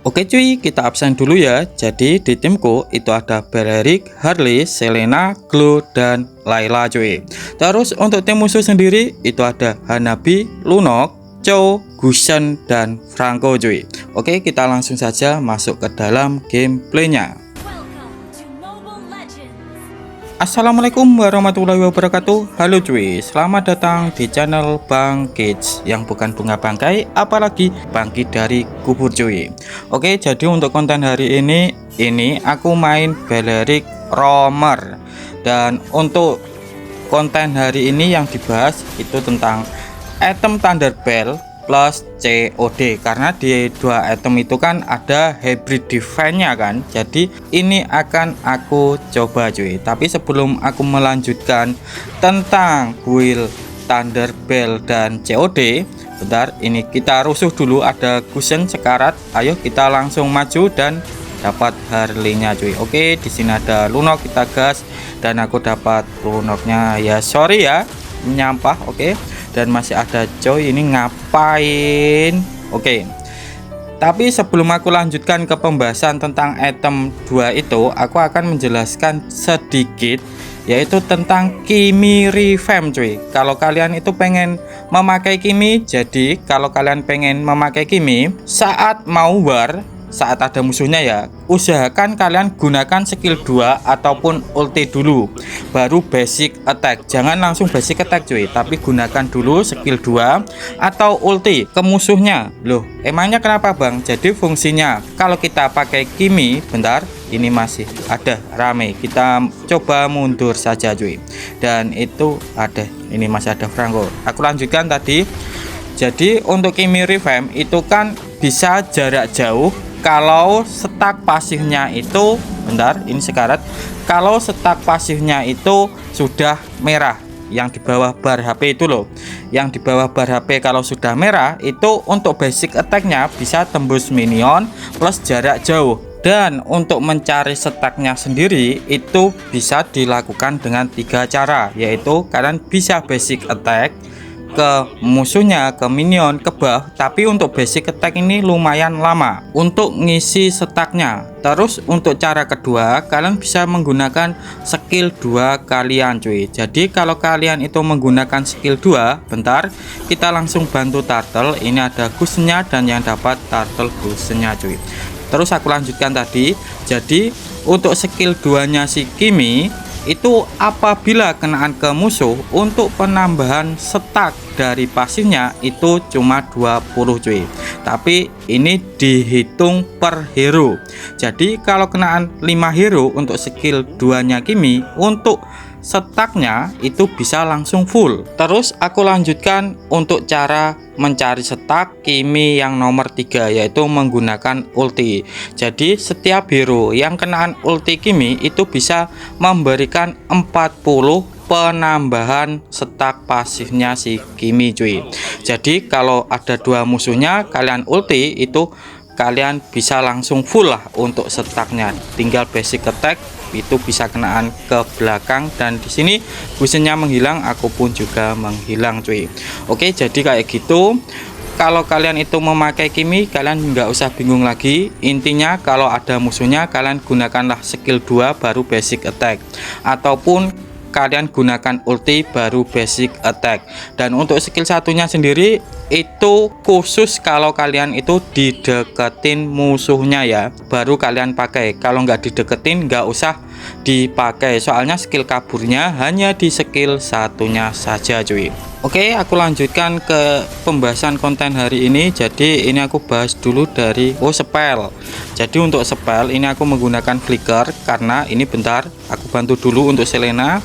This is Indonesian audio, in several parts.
Oke cuy, kita absen dulu ya. Jadi di timku itu ada Balerik, Harley, Selena, Glow, dan Layla cuy. Terus untuk tim musuh sendiri itu ada Hanabi, Lunok, Chow, Gusion, dan Franco cuy. Oke, kita langsung saja masuk ke dalam gameplaynya. Assalamualaikum warahmatullahi wabarakatuh. Halo cuy, selamat datang di channel Bang Kids, yang bukan bunga bangkai, apalagi bangkit dari kubur cuy. Oke, jadi untuk konten hari ini aku main Balerik Roamer. Dan untuk konten hari ini yang dibahas itu tentang item Thunderbell plus COD, karena di dua item itu kan ada hybrid defense-nya kan. Jadi ini akan aku coba cuy. Tapi sebelum aku melanjutkan tentang build Thunderbell dan COD, bentar, ini kita rusuh dulu. Ada Gusion sekarat. Ayo kita langsung maju dan dapat Harley-nya cuy. Oke, di sini ada Lunok, kita gas dan aku dapat Lunoknya. Ya sorry ya, nyampah. Oke. Dan masih ada Joy, ini ngapain? Oke. Tapi sebelum aku lanjutkan ke pembahasan tentang item 2 itu, aku akan menjelaskan sedikit yaitu tentang Kimi Revamp cuy. Kalau kalian itu pengen memakai Kimi, jadi kalau kalian pengen memakai Kimi saat mau war, saat ada musuhnya ya, usahakan kalian gunakan skill 2 ataupun ulti dulu baru basic attack. Jangan langsung basic attack cuy, tapi gunakan dulu skill 2 atau ulti ke musuhnya. Loh, emangnya kenapa bang? Jadi fungsinya kalau kita pakai Kimi, bentar, ini masih ada rame, kita coba mundur saja cuy. Dan itu ada, ini masih ada Franco. Aku lanjutkan tadi. Jadi untuk Kimi Revamp itu kan bisa jarak jauh. Kalau stack pasifnya itu, bentar, ini sekarat. Kalau stack pasifnya itu sudah merah, yang di bawah bar HP itu loh, yang di bawah bar HP kalau sudah merah itu untuk basic attack-nya bisa tembus minion plus jarak jauh. Dan untuk mencari stacknya sendiri itu bisa dilakukan dengan 3 cara, yaitu kalian bisa basic attack ke musuhnya, ke minion, ke buff. Tapi untuk basic attack ini lumayan lama untuk ngisi stacknya. Terus untuk cara kedua, kalian bisa menggunakan skill 2 kalian cuy. Jadi kalau kalian itu menggunakan skill 2, bentar, kita langsung bantu turtle. Ini ada Gusionnya dan yang dapat turtle Gusionnya cuy. Terus aku lanjutkan tadi. Jadi untuk skill 2 nya si Kimi itu apabila kenaan ke musuh, untuk penambahan stack dari pasifnya itu cuma 20 cuy. Tapi ini dihitung per hero. Jadi kalau kenaan 5 hero untuk skill 2 nya Kimi, untuk stacknya itu bisa langsung full. Terus aku lanjutkan untuk cara mencari stack Kimi yang nomor 3, yaitu menggunakan ulti. Jadi setiap hero yang kenaan ulti Kimi itu bisa memberikan 40 penambahan stack pasifnya si Kimi cuy. Jadi kalau ada 2 musuhnya kalian ulti, itu kalian bisa langsung full lah untuk stacknya. Tinggal basic attack itu bisa kenaan ke belakang, dan di sini Gusionnya menghilang, aku pun juga menghilang cuy. Oke, jadi kayak gitu. Kalau kalian itu memakai Kimi, kalian nggak usah bingung lagi. Intinya kalau ada musuhnya kalian gunakanlah skill 2 baru basic attack, ataupun kalian gunakan ulti baru basic attack. Dan untuk skill satunya sendiri itu khusus kalau kalian itu dideketin musuhnya ya, baru kalian pakai. Kalau nggak dideketin nggak usah dipakai, soalnya skill kaburnya hanya di skill satunya saja cuy. Oke, aku lanjutkan ke pembahasan konten hari ini. Jadi ini aku bahas dulu dari spell. Jadi untuk spell ini aku menggunakan flicker, karena ini bentar aku bantu dulu untuk Selena.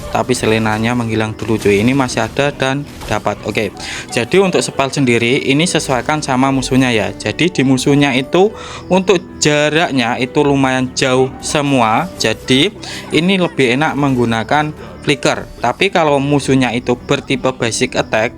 Tapi Selenanya menghilang dulu cuy. Ini masih ada dan dapat. Oke. Jadi untuk spell sendiri ini sesuaikan sama musuhnya ya. Jadi di musuhnya itu untuk jaraknya itu lumayan jauh semua. Jadi ini lebih enak menggunakan flicker. Tapi kalau musuhnya itu bertipe basic attack,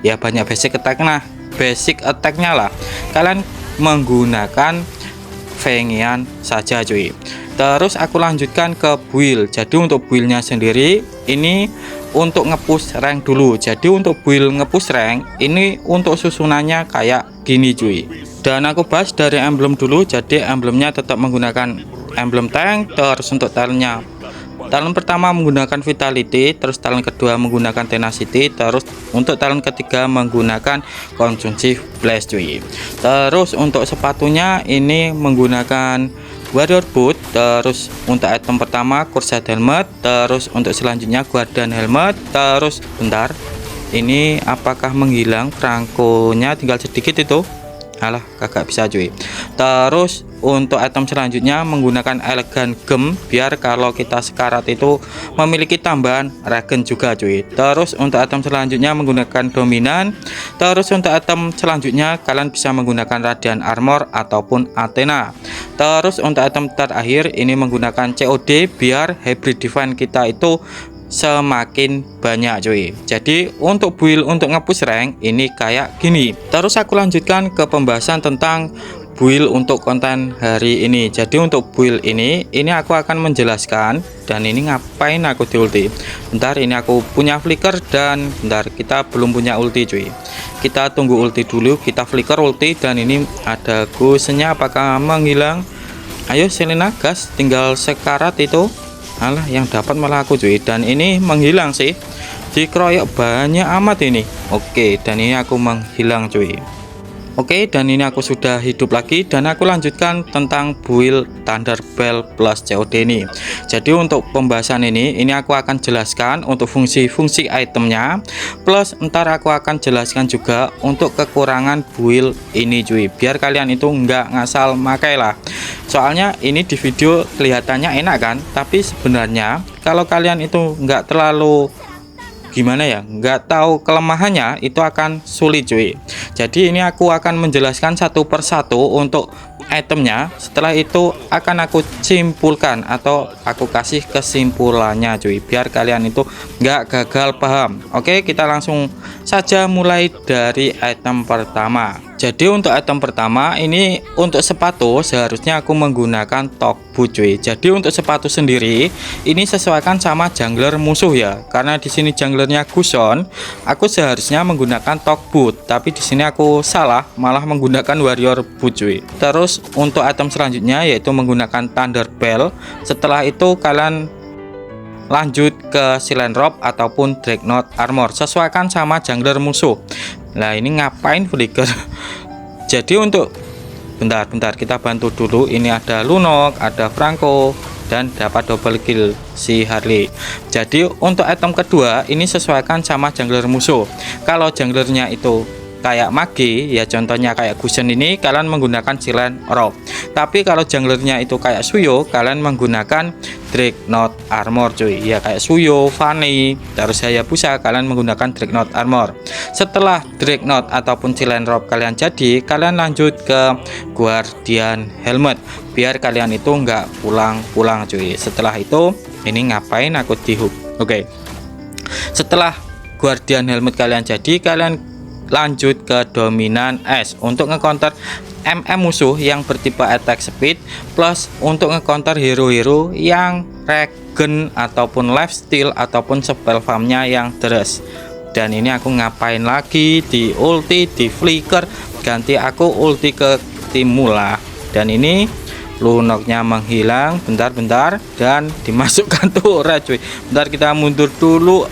ya banyak basic attack. Nah, basic attacknya lah kalian menggunakan Fengian saja cuy. Terus aku lanjutkan ke build. Jadi untuk buildnya sendiri ini untuk ngepush rank dulu. Jadi untuk build ngepush rank ini untuk susunannya kayak gini cuy. Dan aku bahas dari emblem dulu. Jadi emblemnya tetap menggunakan emblem tank. Terus untuk talentnya, talent pertama menggunakan vitality, terus talent kedua menggunakan tenacity, terus untuk talent ketiga menggunakan konsumsi blast cuy. Terus untuk sepatunya ini menggunakan warrior boot. Terus untuk item pertama Crusade helmet, terus untuk selanjutnya guardian helmet. Terus bentar, ini apakah menghilang frankonya, tinggal sedikit itu. Alah, kagak bisa cuy. Terus untuk item selanjutnya menggunakan elegan gem, biar kalau kita sekarat itu memiliki tambahan regen juga cuy. Terus untuk item selanjutnya menggunakan dominan. Terus untuk item selanjutnya kalian bisa menggunakan radiant armor ataupun Athena. Terus untuk item terakhir ini menggunakan COD, biar hybrid divine kita itu semakin banyak cuy. Jadi untuk build untuk ngepush rank ini kayak gini. Terus aku lanjutkan ke pembahasan tentang build untuk konten hari ini. Jadi untuk build ini aku akan menjelaskan. Dan ini ngapain aku di ulti. Bentar, ini aku punya flicker. Dan bentar, kita belum punya ulti cuy. Kita tunggu ulti dulu. Kita flicker ulti. Dan ini ada gusenya, apakah menghilang? Ayo Selena gas, tinggal sekarat itu. Alah, yang dapat malah aku cuy. Dan ini menghilang sih, dikeroyok banyak amat ini. Oke, dan ini aku menghilang cuy. Oke, dan ini aku sudah hidup lagi. Dan aku lanjutkan tentang build Thunderbell plus COD ini. Jadi untuk pembahasan ini aku akan jelaskan untuk fungsi-fungsi itemnya. Plus ntar aku akan jelaskan juga untuk kekurangan build ini cuy, biar kalian itu nggak ngasal makai lah. Soalnya ini di video kelihatannya enak kan, tapi sebenarnya kalau kalian itu nggak terlalu gimana ya, nggak tahu kelemahannya, itu akan sulit cuy. Jadi ini aku akan menjelaskan satu persatu untuk itemnya. Setelah itu akan aku simpulkan atau aku kasih kesimpulannya cuy, biar kalian itu nggak gagal paham. Oke, kita langsung saja mulai dari item pertama. Jadi untuk item pertama ini untuk sepatu seharusnya aku menggunakan top boot cuy. Jadi untuk sepatu sendiri ini sesuaikan sama jungler musuh ya. Karena di sini junglernya Gusion, aku seharusnya menggunakan top boot, tapi di sini aku salah, malah menggunakan warrior boot cuy. Terus untuk item selanjutnya yaitu menggunakan Thunderbell. Setelah itu kalian lanjut ke Silent Robe ataupun Dreadnought Armor, sesuaikan sama jungler musuh. Nah ini ngapain flicker? Jadi untuk bentar kita bantu dulu. Ini ada Lunok, ada Franco, dan dapat double kill si Harley. Jadi untuk item kedua ini sesuaikan sama jungler musuh. Kalau junglernya itu kayak mage ya, contohnya kayak Gusion ini, kalian menggunakan Silent Robe. Tapi kalau junglernya itu kayak Suyo, kalian menggunakan Dreadnought Armor cuy. Ya kayak Suyo, Fanny, terus Hayabusa, kalian menggunakan Dreadnought Armor. Setelah Dreadnought ataupun Silent Robe kalian jadi, kalian lanjut ke Guardian Helmet, biar kalian itu nggak pulang-pulang cuy. Setelah itu ini ngapain aku di-hook. Oke, setelah Guardian Helmet kalian jadi, kalian lanjut ke dominan es untuk ngecounter MM musuh yang bertipe attack speed, plus untuk ngecounter hero-hero yang regen ataupun lifesteal ataupun spell farmnya yang deres. Dan ini aku ngapain lagi di ulti, di flicker, ganti aku ulti ke Timula. Dan ini Lunoknya menghilang, bentar dan dimasukkan turret cuy. Bentar kita mundur dulu,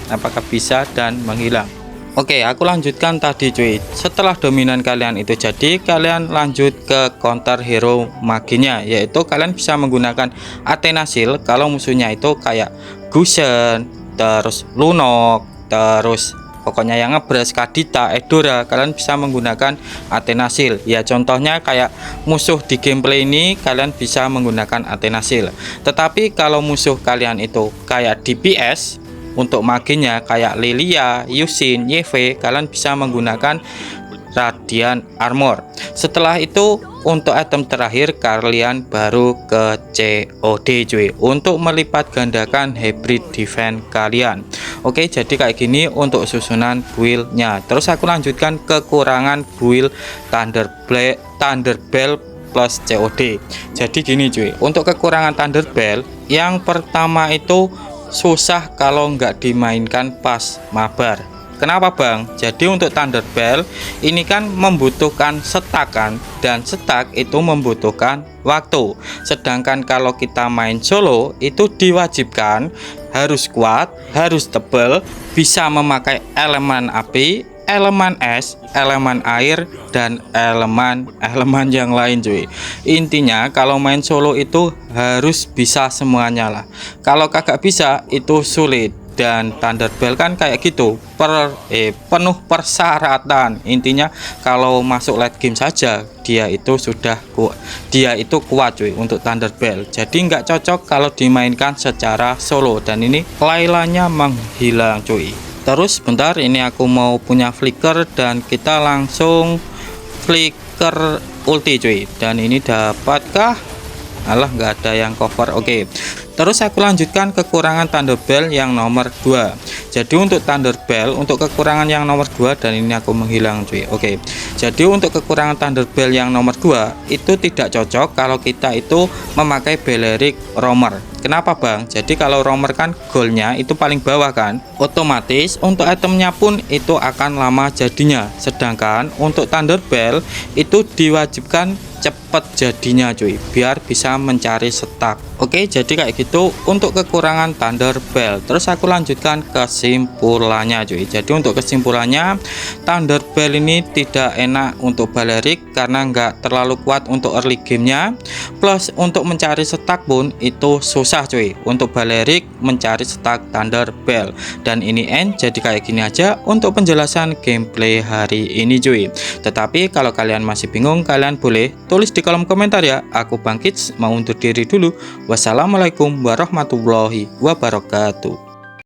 apakah bisa, dan menghilang. Oke, aku lanjutkan tadi cuy. Setelah dominan kalian itu jadi, kalian lanjut ke counter hero maginya, yaitu kalian bisa menggunakan Athena Shield kalau musuhnya itu kayak Gusion, terus Lunok, terus pokoknya yang ngebres Kadita, Edora, kalian bisa menggunakan Athena Shield. Ya contohnya kayak musuh di gameplay ini kalian bisa menggunakan Athena Shield. Tetapi kalau musuh kalian itu kayak DPS, untuk maginya kayak Lilia, Yusin, YV, kalian bisa menggunakan Radiant Armor. Setelah itu untuk item terakhir kalian baru ke COD cuy, untuk melipat gandakan hybrid defense kalian. Oke, jadi kayak gini untuk susunan build-nya. Terus aku lanjutkan kekurangan build Thunderbell plus COD. Jadi gini cuy, untuk kekurangan Thunderbell yang pertama itu susah kalau nggak dimainkan pas mabar. Kenapa Bang? Jadi untuk Thunderbell ini kan membutuhkan setakan, dan setak itu membutuhkan waktu. Sedangkan kalau kita main solo itu diwajibkan harus kuat, harus tebal, bisa memakai elemen api, elemen es, elemen air, dan elemen yang lain cuy. Intinya kalau main solo itu harus bisa semuanya lah. Kalau kagak bisa itu sulit. Dan Thunderbell kan kayak gitu, penuh persyaratan. Intinya kalau masuk late game saja dia itu kuat cuy untuk Thunderbell. Jadi nggak cocok kalau dimainkan secara solo, dan ini Lailanya menghilang cuy. Terus bentar, ini aku mau punya flicker dan kita langsung flicker ulti cuy. Dan ini dapatkah? Alah, nggak ada yang cover. Oke. Terus aku lanjutkan kekurangan Thunderbell yang nomor 2. Jadi untuk Thunderbell, untuk kekurangan yang nomor 2, dan ini aku menghilang cuy. Oke. Jadi untuk kekurangan Thunderbell yang nomor 2 itu tidak cocok kalau kita itu memakai Balearic Roamer. Kenapa Bang? Jadi kalau Roamer kan goalnya itu paling bawah kan, otomatis untuk itemnya pun itu akan lama jadinya. Sedangkan untuk Thunderbell itu diwajibkan cepet jadinya cuy, biar bisa mencari setak. Oke, jadi kayak gitu untuk kekurangan Thunderbell. Terus aku lanjutkan kesimpulannya cuy. Jadi untuk kesimpulannya, Thunderbell ini tidak enak untuk Balearic karena nggak terlalu kuat untuk early gamenya. Plus untuk mencari setak pun itu susah cuy untuk Balearic mencari setak Thunderbell. Dan ini end, jadi kayak gini aja untuk penjelasan gameplay hari ini cuy. Tetapi kalau kalian masih bingung, kalian boleh tulis di kolom komentar ya. Aku Bang Kids mau undur diri dulu. Wassalamualaikum warahmatullahi wabarakatuh.